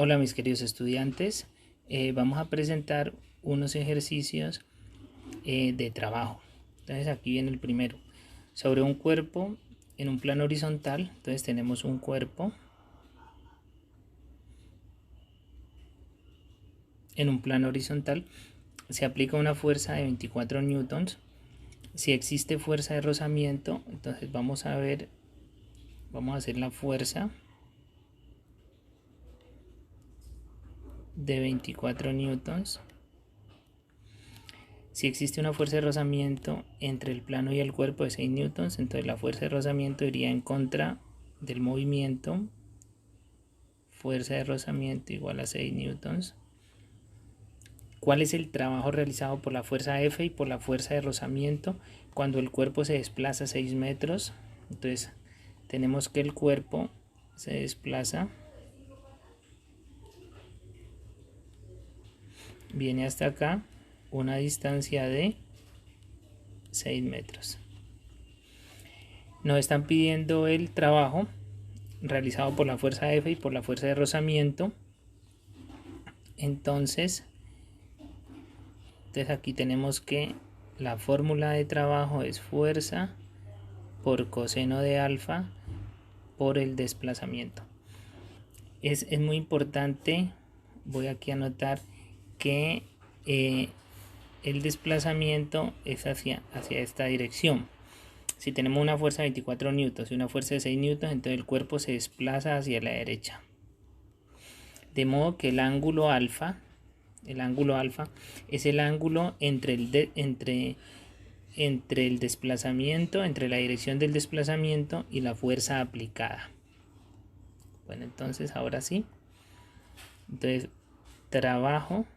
Hola mis queridos estudiantes, vamos a presentar unos ejercicios de trabajo. Entonces aquí viene el primero. Sobre un cuerpo en un plano horizontal, entonces tenemos un cuerpo en un plano horizontal, se aplica una fuerza de 24 newtons. Si existe fuerza de rozamiento, entonces vamos a hacer la fuerza de 24 newtons. Si existe una fuerza de rozamiento entre el plano y el cuerpo de 6 newtons, entonces la fuerza de rozamiento iría en contra del movimiento. Fuerza de rozamiento igual a 6 newtons. ¿Cuál es el trabajo realizado por la fuerza F y por la fuerza de rozamiento cuando el cuerpo se desplaza 6 metros? Entonces tenemos que el cuerpo se desplaza, viene hasta acá, una distancia de 6 metros. Nos están pidiendo el trabajo realizado por la fuerza F y por la fuerza de rozamiento. Entonces aquí tenemos que la fórmula de trabajo es fuerza por coseno de alfa por el desplazamiento. Es muy importante, voy aquí a anotar que el desplazamiento es hacia esta dirección. Si tenemos una fuerza de 24 newtons y una fuerza de 6 newtons, entonces el cuerpo se desplaza hacia la derecha. De modo que el ángulo alfa es el ángulo entre el desplazamiento, entre la dirección del desplazamiento y la fuerza aplicada. Bueno, entonces ahora sí. Entonces, trabajo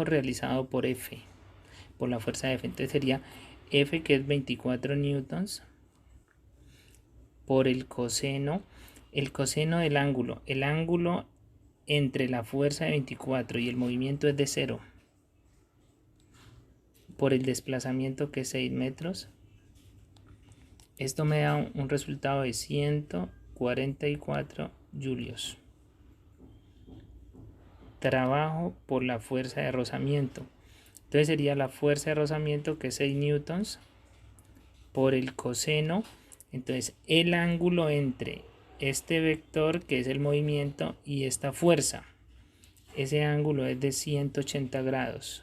realizado por F, por la fuerza F. Entonces sería F, que es 24 newtons, por el coseno del ángulo. El ángulo entre la fuerza de 24 y el movimiento es de 0. Por el desplazamiento, que es 6 metros. Esto me da un resultado de 144 julios. Trabajo por la fuerza de rozamiento. Entonces sería la fuerza de rozamiento, que es 6 newtons, por el coseno. Entonces el ángulo entre este vector, que es el movimiento, y esta fuerza, ese ángulo es de 180 grados.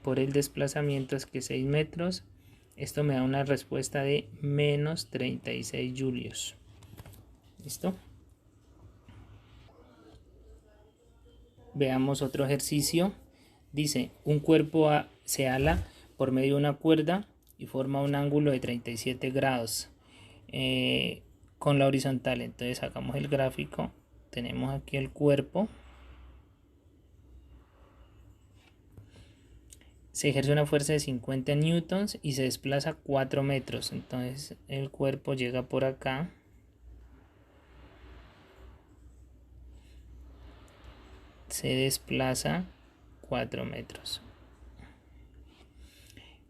Por el desplazamiento, es que 6 metros. Esto me da una respuesta de menos 36 julios. ¿Listo? Veamos otro ejercicio. Dice, un cuerpo se ala por medio de una cuerda y forma un ángulo de 37 grados con la horizontal. Entonces sacamos el gráfico. Tenemos aquí el cuerpo. Se ejerce una fuerza de 50 newtons y se desplaza 4 metros. Entonces el cuerpo llega por acá. Se desplaza 4 metros.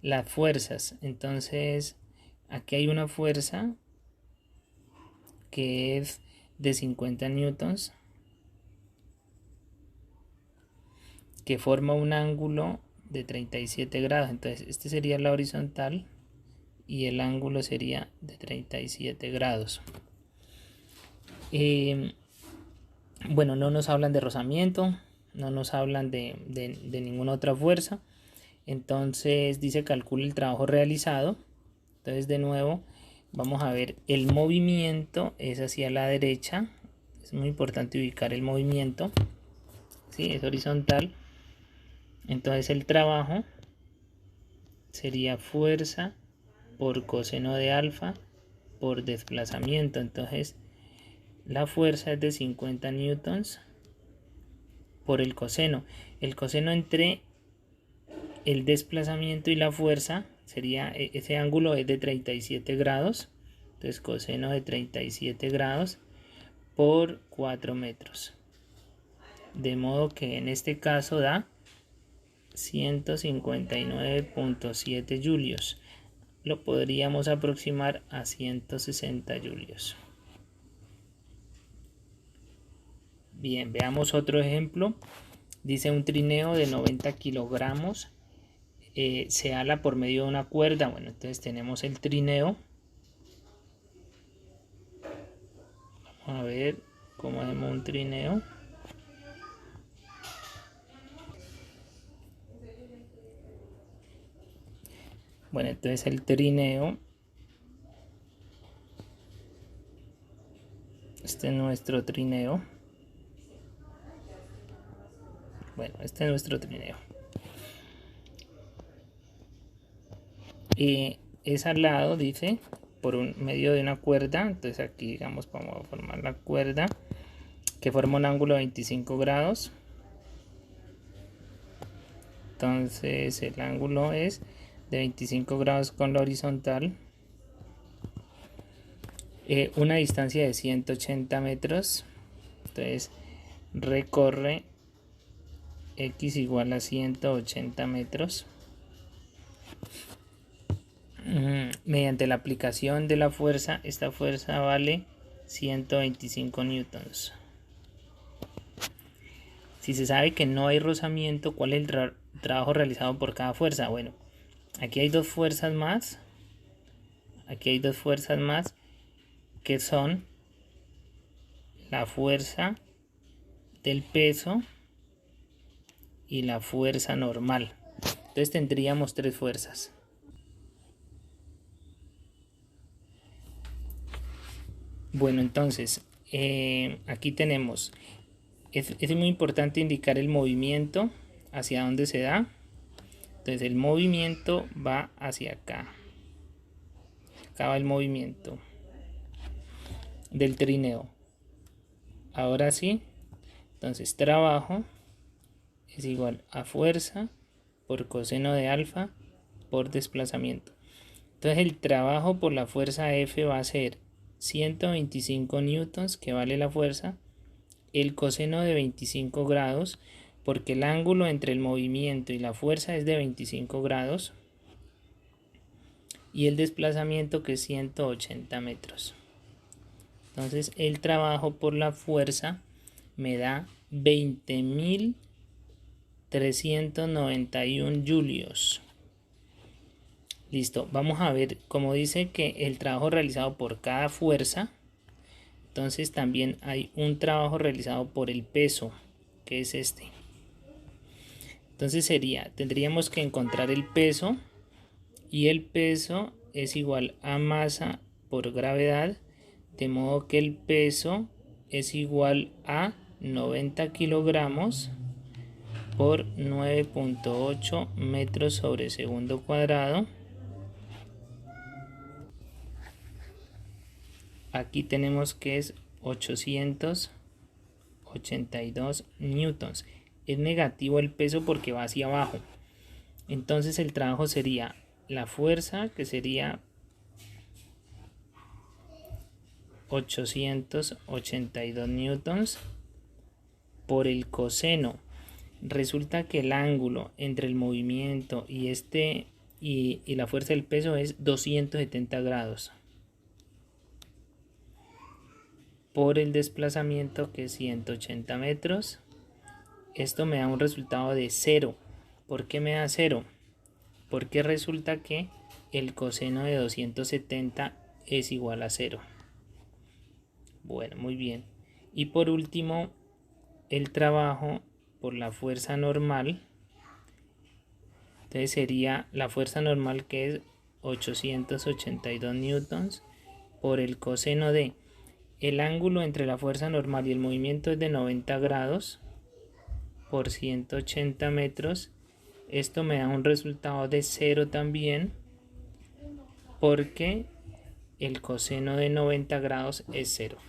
Las fuerzas. Entonces aquí hay una fuerza que es de 50 newtons, que forma un ángulo de 37 grados. Entonces este sería la horizontal y el ángulo sería de 37 grados. Bueno, no nos hablan de rozamiento, no nos hablan de ninguna otra fuerza. Entonces dice calcula el trabajo realizado. Entonces de nuevo vamos a ver, el movimiento es hacia la derecha. Es muy importante ubicar el movimiento. ¿Sí? Es horizontal. Entonces el trabajo sería fuerza por coseno de alfa por desplazamiento. Entonces la fuerza es de 50 newtons por el coseno. El coseno entre el desplazamiento y la fuerza sería, ese ángulo es de 37 grados. Entonces coseno de 37 grados por 4 metros. De modo que en este caso da 159.7 julios. Lo podríamos aproximar a 160 julios. Bien, veamos otro ejemplo. Dice un trineo de 90 kilogramos se ala por medio de una cuerda. Bueno, entonces tenemos el trineo. Vamos a ver cómo hacemos un trineo. Bueno, entonces el trineo. Este es nuestro trineo. Bueno, este es nuestro trineo. Y es al lado, dice, por medio de una cuerda. Entonces aquí, digamos, vamos a formar la cuerda que forma un ángulo de 25 grados. Entonces el ángulo es de 25 grados con la horizontal. Una distancia de 180 metros. Entonces recorre x igual a 180 metros. Mediante la aplicación de la fuerza, esta fuerza vale 125 newtons. Si se sabe que no hay rozamiento, ¿cuál es el trabajo realizado por cada fuerza? Bueno, aquí hay dos fuerzas más. Aquí hay dos fuerzas más que son la fuerza del peso y la fuerza normal. Entonces tendríamos tres fuerzas. Bueno, entonces aquí tenemos, es muy importante indicar el movimiento hacia dónde se da. Entonces el movimiento va hacia acá. Acá va el movimiento del trineo. Ahora sí, entonces trabajo es igual a fuerza por coseno de alfa por desplazamiento. Entonces el trabajo por la fuerza F va a ser 125 newtons, que vale la fuerza, el coseno de 25 grados, porque el ángulo entre el movimiento y la fuerza es de 25 grados, y el desplazamiento, que es 180 metros. Entonces el trabajo por la fuerza me da 20.391 julios. Listo, vamos a ver, como dice que el trabajo realizado por cada fuerza, entonces también hay un trabajo realizado por el peso, que es este. Entonces tendríamos que encontrar el peso, y el peso es igual a masa por gravedad, de modo que el peso es igual a 90 kilogramos por 9.8 metros sobre segundo cuadrado. Aquí tenemos que es 882 newtons. Es negativo el peso porque va hacia abajo. Entonces el trabajo sería la fuerza, que sería 882 newtons, por el coseno. Resulta que el ángulo entre el movimiento y la fuerza del peso es 270 grados. Por el desplazamiento, que es 180 metros. Esto me da un resultado de 0. ¿Por qué me da 0? Porque resulta que el coseno de 270 es igual a 0. Bueno, muy bien. Y por último, el trabajo por la fuerza normal. Entonces sería la fuerza normal, que es 882 newtons, por el coseno de el ángulo entre la fuerza normal y el movimiento es de 90 grados por 180 metros. Esto me da un resultado de 0 también, porque el coseno de 90 grados es 0.